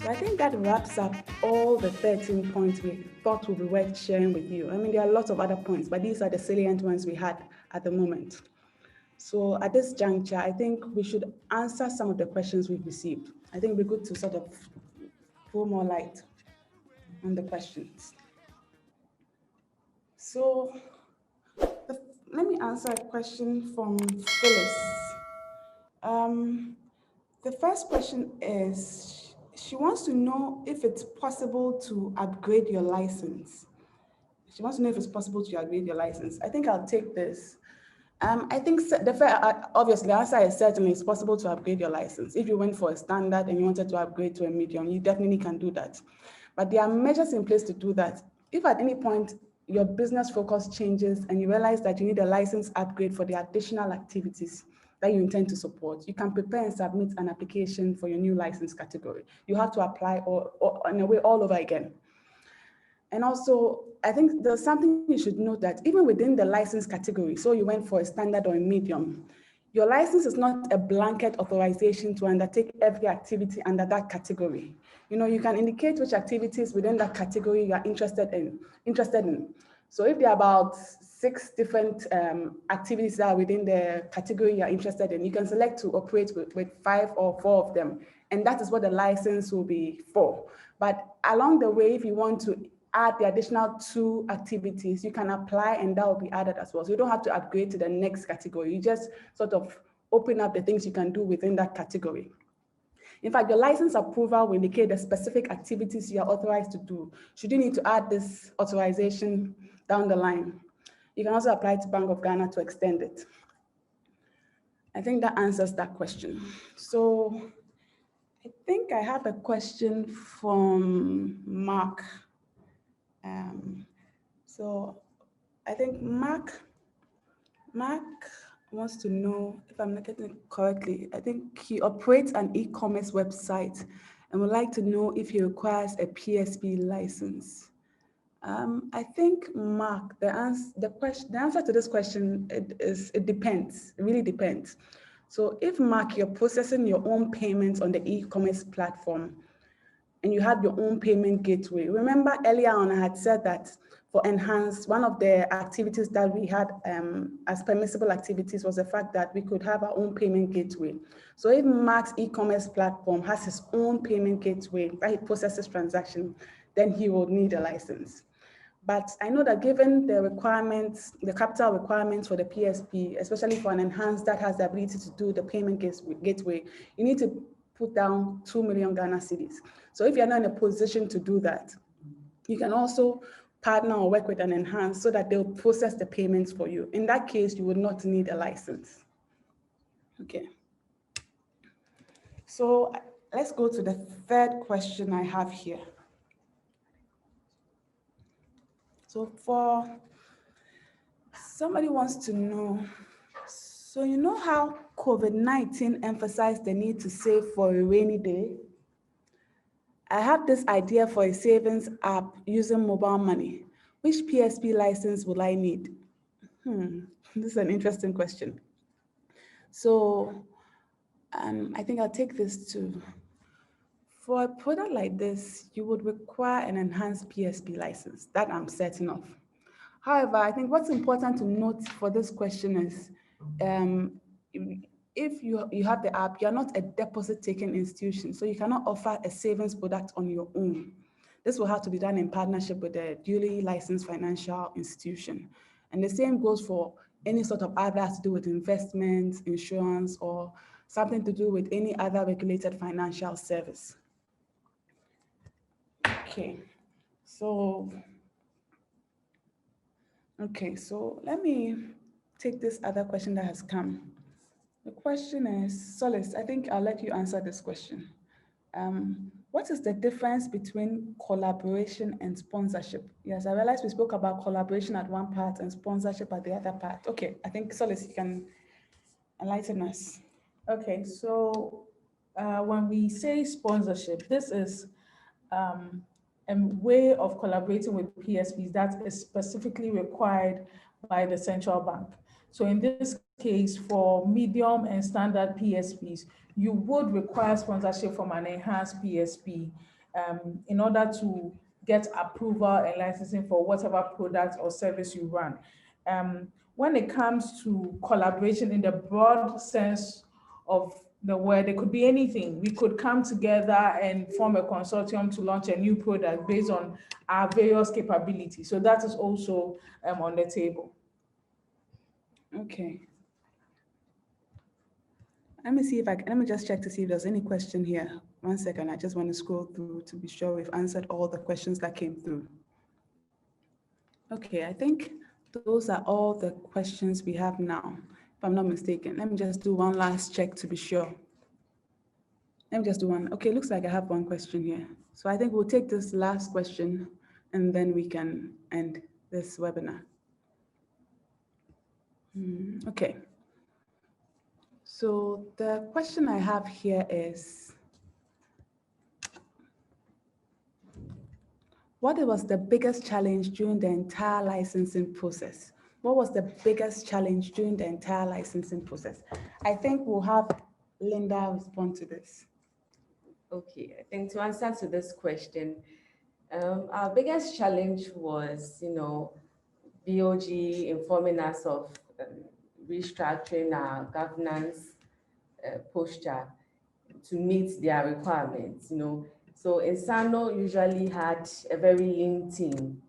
I think that wraps up all the 13 points we thought would be worth sharing with you. I mean, there are lots of other points, but these are the salient ones we had at the moment. So at this juncture, I think we should answer some of the questions we've received. I think it'd be good to sort of throw more light on the questions. So let me answer a question from Phyllis. The first question is, she wants to know if it's possible to upgrade your license. She wants to know if it's possible to upgrade your license. I think I'll take this. I think obviously the answer is certainly it's possible to upgrade your license. If you went for a standard and you wanted to upgrade to a medium, you definitely can do that. But there are measures in place to do that. If at any point your business focus changes and you realize that you need a license upgrade for the additional activities that you intend to support, you can prepare and submit an application for your new license category. You have to apply in a way all over again. And also, I think there's something you should note that even within the license category, so you went for a standard or a medium, your license is not a blanket authorization to undertake every activity under that category. You know, you can indicate which activities within that category you are interested in. So if there are about 6 different activities that are within the category you're interested in, you can select to operate with 5 or 4 of them. And that is what the license will be for. But along the way, if you want to add the additional 2 activities, you can apply and that will be added as well. So you don't have to upgrade to the next category. You just sort of open up the things you can do within that category. In fact, your license approval will indicate the specific activities you are authorized to do. Should you need to add this authorization down the line, you can also apply to Bank of Ghana to extend it. I think that answers that question. So I think I have a question from Mark. So I think Mark wants to know, if I'm not getting it correctly, I think he operates an e-commerce website and would like to know if he requires a PSP license. I think, Mark, the answer to this question it depends. It really depends. So if, Mark, you're processing your own payments on the e-commerce platform and you have your own payment gateway, remember earlier on I had said that for Enhanced, one of the activities that we had as permissible activities was the fact that we could have our own payment gateway. So if Mark's e-commerce platform has his own payment gateway that he processes transactions, then he will need a license. But I know that given the requirements, the capital requirements for the PSP, especially for an Enhanced that has the ability to do the payment gateway, you need to put down 2 million Ghana cedis. So if you're not in a position to do that, you can also partner or work with an Enhanced so that they'll process the payments for you. In that case, you would not need a license. Okay. So let's go to the third question I have here. So for somebody wants to know, so you know how COVID-19 emphasized the need to save for a rainy day? I have this idea for a savings app using mobile money. Which PSP license will I need? This is an interesting question. So I think I'll take this too. For a product like this, you would require an enhanced PSP license, that I'm certain of. However, I think what's important to note for this question is, if you have the app, you're not a deposit-taking institution, so you cannot offer a savings product on your own. This will have to be done in partnership with a duly licensed financial institution. And the same goes for any sort of other to do with investments, insurance, or something to do with any other regulated financial service. Okay, so let me take this other question that has come. The question is, Solace, I think I'll let you answer this question. What is the difference between collaboration and sponsorship? Yes, I realized we spoke about collaboration at one part and sponsorship at the other part. Okay, I think Solis, you can enlighten us. Okay, so when we say sponsorship, this is a way of collaborating with PSPs that is specifically required by the central bank. So in this case, for medium and standard PSPs, you would require sponsorship from an enhanced PSP in order to get approval and licensing for whatever product or service you run. When it comes to collaboration in the broad sense of the word, it could be anything. We could come together and form a consortium to launch a new product based on our various capabilities. So that is also on the table. Okay. Let me see if let me just check to see if there's any question here. 1 second, I just want to scroll through to be sure we've answered all the questions that came through. Okay, I think those are all the questions we have now, if I'm not mistaken. Let me just do one last check to be sure. Let me just do one. Okay, looks like I have one question here. So I think we'll take this last question and then we can end this webinar. Okay. So the question I have here is, what was the biggest challenge during the entire licensing process? What was the biggest challenge during the entire licensing process? I think we'll have Linda respond to this. Okay, I think to answer to this question, our biggest challenge was, BOG informing us of restructuring our governance posture to meet their requirements, So Nsano usually had a very lean team,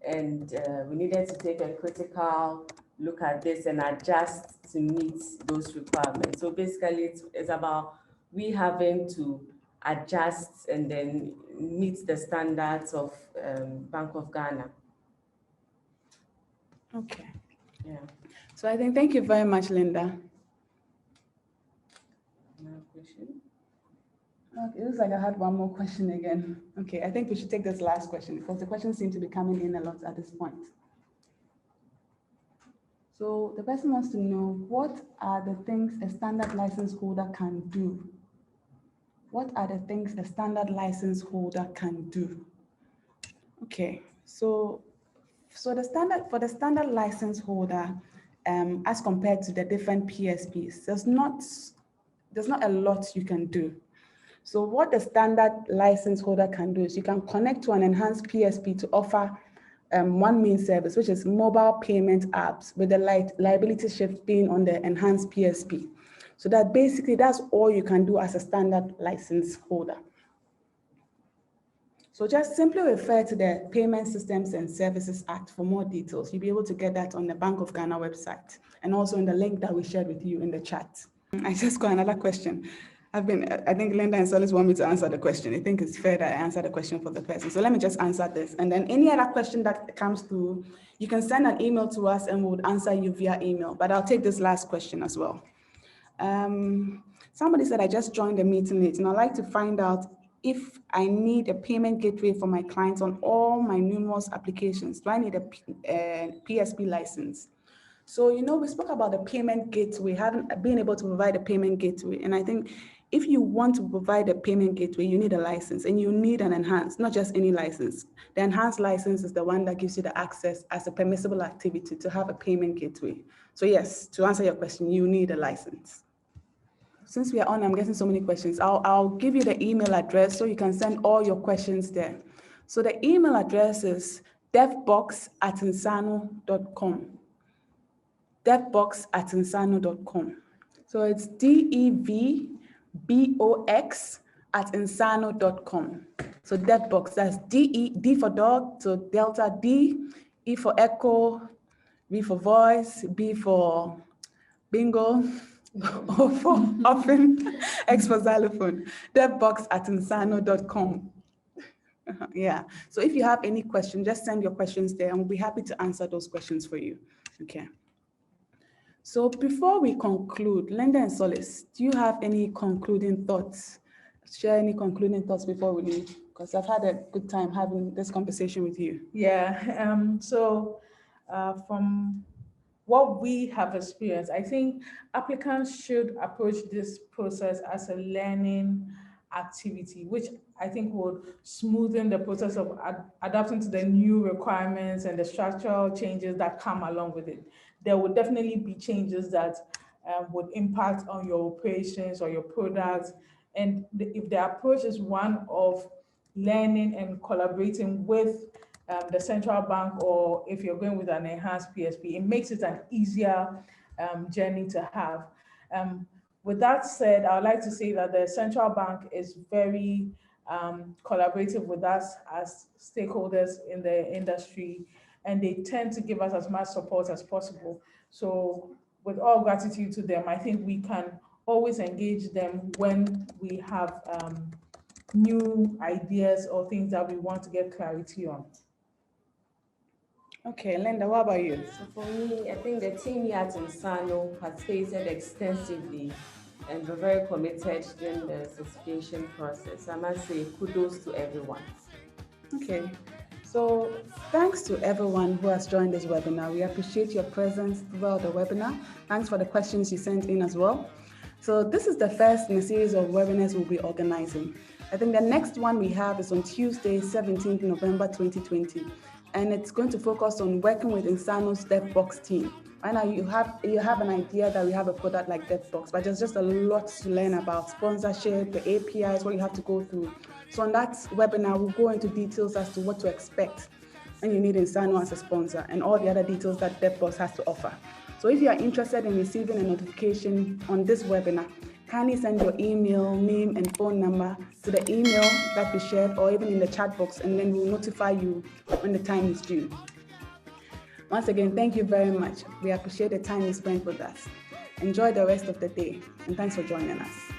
and we needed to take a critical look at this and adjust to meet those requirements. So basically, it's about we having to adjust and then meet the standards of Bank of Ghana. Okay. Yeah. So I think, thank you very much, Linda. Another question? Okay, it looks like I had one more question again. Okay, I think we should take this last question because the questions seem to be coming in a lot at this point. So the person wants to know, what are the things a standard license holder can do? What are the things a standard license holder can do? Okay, so for the standard license holder, as compared to the different PSPs, there's not a lot you can do. So what the standard license holder can do is you can connect to an enhanced PSP to offer one main service, which is mobile payment apps, with the liability shift being on the enhanced PSP. So that basically that's all you can do as a standard license holder. So just simply refer to the Payment Systems and Services Act for more details. You'll be able to get that on the Bank of Ghana website and also in the link that we shared with you in the chat. I just got another question. I think Linda and Solis want me to answer the question. I think it's fair that I answer the question for the person. So let me just answer this. And then any other question that comes through, you can send an email to us and we'll answer you via email. But I'll take this last question as well. Somebody said, I just joined the meeting late and I'd like to find out if I need a payment gateway for my clients on all my numerous applications. Do I need a PSP license? So, we spoke about the payment gateway, being able to provide a payment gateway. And I think if you want to provide a payment gateway, you need a license and you need an enhanced, not just any license. The enhanced license is the one that gives you the access as a permissible activity to have a payment gateway. So yes, to answer your question, you need a license. Since we are on, I'm getting so many questions. I'll give you the email address so you can send all your questions there. So the email address is devbox@nsano.com. devbox@nsano.com. So it's DEVBOX@nsano.com. So devbox, that's D for dog, so Delta D, E for echo, V for voice, B for bingo, O for often, X for xylophone. devbox@nsano.com. Yeah, so if you have any questions, just send your questions there and we'll be happy to answer those questions for you. Okay. So before we conclude, Linda and Solis, do you have any concluding thoughts share any concluding thoughts before we leave? Because I've had a good time having this conversation with you. Yeah, from what we have experienced, I think applicants should approach this process as a learning activity, which I think would smoothen the process of adapting to the new requirements and the structural changes that come along with it. There would definitely be changes that would impact on your operations or your products. And if the approach is one of learning and collaborating with the central bank, or if you're going with an enhanced PSP, it makes it an easier journey to have. With that said, I would like to say that the central bank is very collaborative with us as stakeholders in the industry, and they tend to give us as much support as possible. So with all gratitude to them, I think we can always engage them when we have new ideas or things that we want to get clarity on. Okay, Linda, what about you? So for me, I think the team here at Nsano participated extensively and were very committed during the certification process. I must say kudos to everyone. Okay, so thanks to everyone who has joined this webinar. We appreciate your presence throughout the webinar. Thanks for the questions you sent in as well. So this is the first in a series of webinars we'll be organizing. I think the next one we have is on Tuesday, 17th November 2020. And it's going to focus on working with Nsano's DevBox team. Right now you have an idea that we have a product like DevBox, but there's just a lot to learn about sponsorship, the APIs, what you have to go through. So on that webinar, we'll go into details as to what to expect when you need Nsano as a sponsor and all the other details that DevBox has to offer. So if you are interested in receiving a notification on this webinar, kindly send your email, name, and phone number to the email that we shared or even in the chat box, and then we'll notify you when the time is due. Once again, thank you very much. We appreciate the time you spent with us. Enjoy the rest of the day, and thanks for joining us.